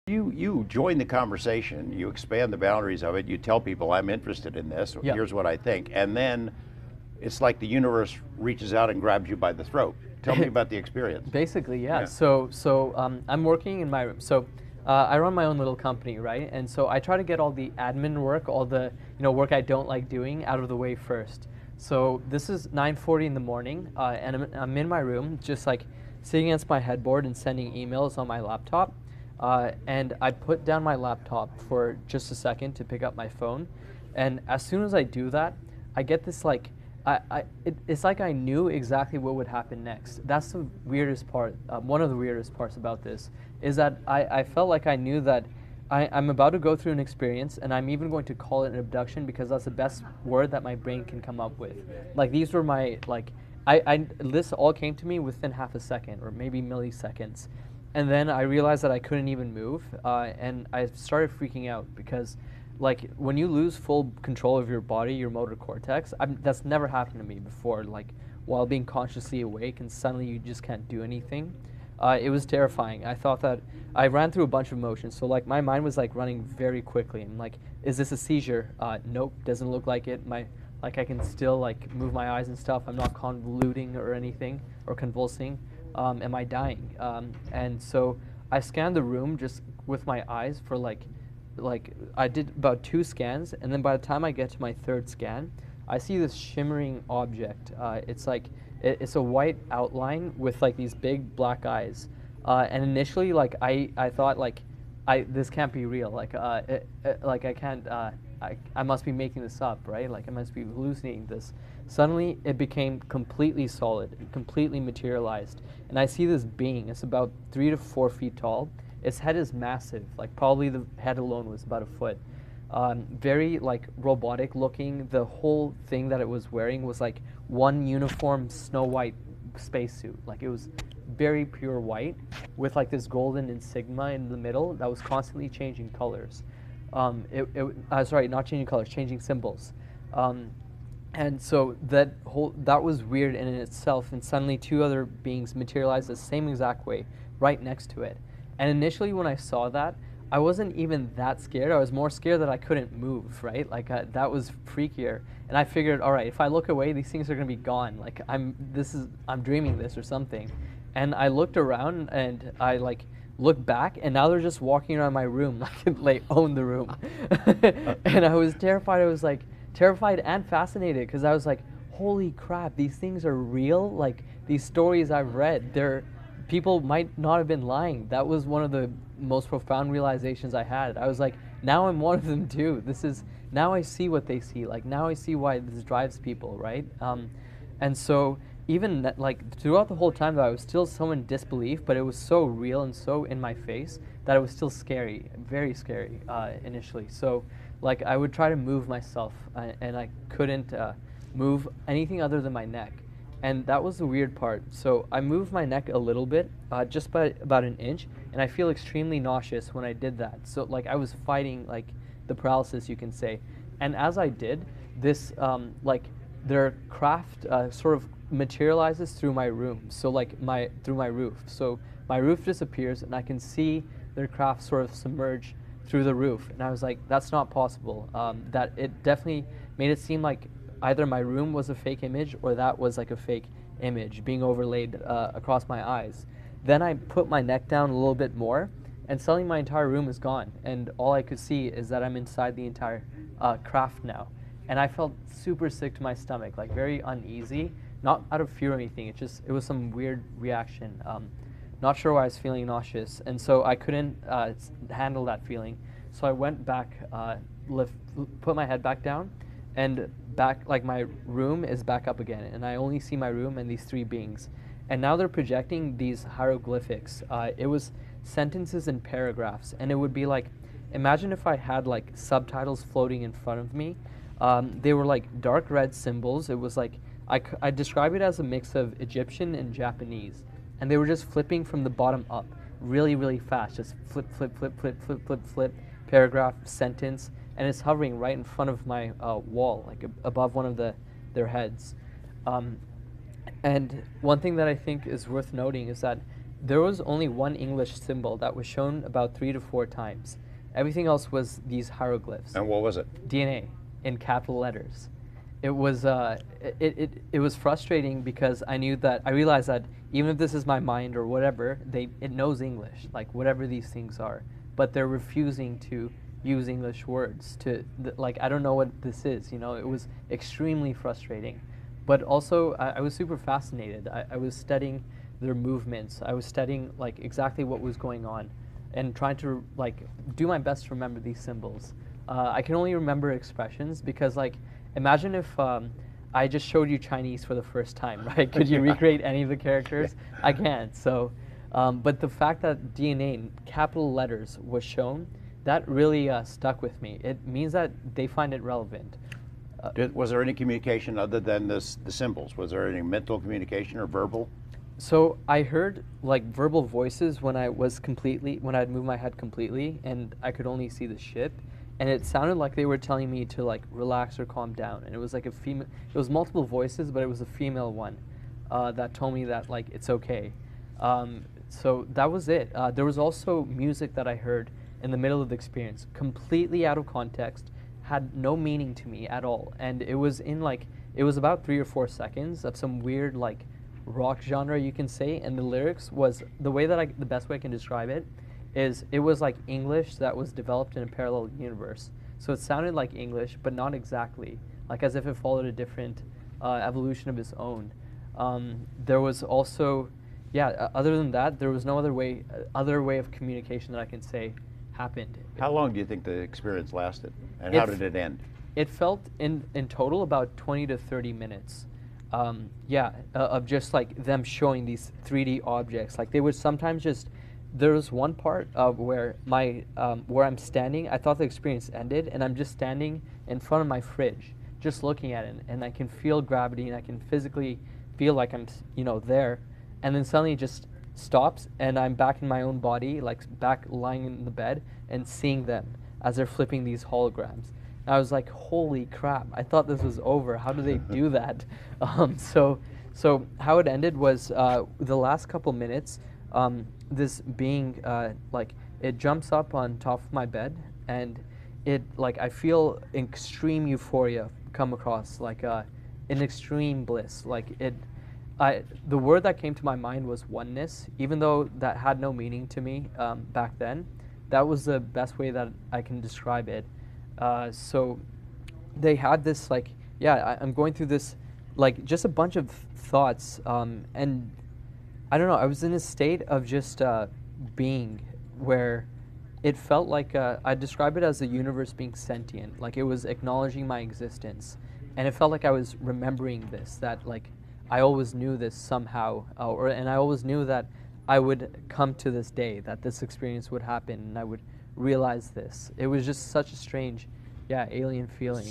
You join the conversation, you expand the boundaries of it, you tell people I'm interested in this, Yeah. here's what I think, and then it's like the universe reaches out and grabs you by the throat. Tell me about the experience. Basically, yeah. Yeah. So I'm working in my room. So I run my own little company, right? And so I try to get all the admin work, all the work I don't like doing, out of the way first. So this is 9:40 in the morning, and I'm in my room, just like sitting against my headboard and sending emails on my laptop. And I put down my laptop for just a second to pick up my phone, and as soon as I do that, I get this like it's like I knew exactly what would happen next. That's the weirdest part. One of the weirdest parts about this is that I felt like I knew that I'm about to go through an experience, and I'm even going to call it an abduction because that's the best word that my brain can come up with. Like these were my this all came to me within half a second or maybe milliseconds, and then I realized that I couldn't even move, and I started freaking out because like when you lose full control of your body, your motor cortex, that's never happened to me before, like while being consciously awake and suddenly you just can't do anything. It was terrifying. I thought that I ran through a bunch of emotions. So like my mind was like running very quickly. I'm like, is this a seizure? Nope, doesn't look like it. I can still like move my eyes and stuff. I'm not convoluting or anything or convulsing. Am I dying? And so I scanned the room just with my eyes for like I did about 2 scans, and then by the time I get to my 3rd scan, I see this shimmering object. It's like it's a white outline with like these big black eyes. And initially, like I thought like this can't be real. Like I can't. I must be making this up, right? Like I must be hallucinating this. Suddenly, it became completely solid, completely materialized, and I see this being. It's about 3 to 4 feet tall. Its head is massive, like probably the head alone was about a foot. Very like robotic looking. The whole thing that it was wearing was like one uniform Snow White spacesuit. Like it was very pure white with like this golden insignia in the middle that was constantly changing colors. Sorry, not changing colors, changing symbols. And so that was weird in itself, and suddenly 2 other beings materialized the same exact way right next to it. And initially when I saw that, I wasn't even that scared. I was more scared that I couldn't move, right? Like that was freakier. And I figured, all right, if I look away, these things are gonna be gone. Like I'm dreaming this or something. And I looked around and I like looked back, and now they're just walking around my room like they own the room. And I was terrified. I was like terrified and fascinated because I was like, holy crap, these things are real. Like these stories I've read, people might not have been lying. That was one of the most profound realizations I had. I was like, now I'm one of them too. Now I see what they see. Like now I see why this drives people, right? And so even like throughout the whole time though, I was still so in disbelief, but it was so real and so in my face that it was still scary, very scary initially. So like I would try to move myself, and I couldn't move anything other than my neck. And that was the weird part. So I moved my neck a little bit, just by about an inch, and I feel extremely nauseous when I did that. So like I was fighting like the paralysis, you can say. And as I did, this like their craft sort of materializes through my room. So like through my roof. So my roof disappears, and I can see their craft sort of submerge through the roof. And I was like, that's not possible. That it definitely made it seem like either my room was a fake image or that was like a fake image being overlaid across my eyes. Then I put my neck down a little bit more, and suddenly my entire room is gone, and all I could see is that I'm inside the entire craft now. And I felt super sick to my stomach, like very uneasy, not out of fear or anything. It was some weird reaction. Not sure why I was feeling nauseous, and so I couldn't handle that feeling. So I went back, put my head back down, and back, like my room is back up again, and I only see my room and these 3 beings. And now they're projecting these hieroglyphics. It was sentences and paragraphs, and it would be like, imagine if I had like subtitles floating in front of me. They were like dark red symbols. It was like, I describe it as a mix of Egyptian and Japanese. And they were just flipping from the bottom up, really, really fast. Just flip, flip, flip, flip, flip, flip, flip, paragraph, sentence, and it's hovering right in front of my wall, like above one of their heads. And one thing that I think is worth noting is that there was only one English symbol that was shown about 3 to 4 times. Everything else was these hieroglyphs. And what was it? DNA in capital letters. It was it was frustrating because I realized that even if this is my mind or whatever, it knows English, like whatever these things are, but they're refusing to use English words like I don't know what this is. You know, it was extremely frustrating, but also I was super fascinated. I was studying their movements. I was studying like exactly what was going on, and trying to like do my best to remember these symbols. I can only remember expressions because like imagine if I just showed you Chinese for the first time, right? Could you recreate any of the characters? I can't. So, but the fact that DNA in capital letters was shown, that really stuck with me. It means that they find it relevant. Was there any communication other than the symbols? Was there any mental communication or verbal? So I heard like verbal voices when I'd moved my head completely and I could only see the ship, and it sounded like they were telling me to like relax or calm down. And it was like a female. It was multiple voices, but it was a female one that told me that like it's okay. So that was it. There was also music that I heard in the middle of the experience, completely out of context, had no meaning to me at all, and it was about 3 or 4 seconds of some weird like rock genre, you can say, and the lyrics was the best way I can describe it is it was like English that was developed in a parallel universe. So it sounded like English, but not exactly, like as if it followed a different evolution of its own. There was also, other than that, there was no other way of communication that I can say happened. How long do you think the experience lasted, and how did it end? It felt in total about 20 to 30 minutes. Of just like them showing these 3D objects. Like they would sometimes just, there was one part of where where I'm standing, I thought the experience ended, and I'm just standing in front of my fridge, just looking at it, and I can feel gravity, and I can physically feel like I'm, there, and then suddenly it just stops, and I'm back in my own body, like back lying in the bed, and seeing them as they're flipping these holograms. I was like, holy crap, I thought this was over. How do they do that? So how it ended was the last couple minutes, this being, like, it jumps up on top of my bed, and it, like, I feel extreme euphoria come across, like an extreme bliss. Like, the word that came to my mind was oneness, even though that had no meaning to me back then. That was the best way that I can describe it. So they had this like, I'm going through this, like just a bunch of thoughts, and I don't know, I was in a state of just being where it felt like, I describe it as the universe being sentient, like it was acknowledging my existence, and it felt like I was remembering this, that like I always knew this somehow, and I always knew that I would come to this day, that this experience would happen, and I would realize this. It was just such a strange, alien feeling.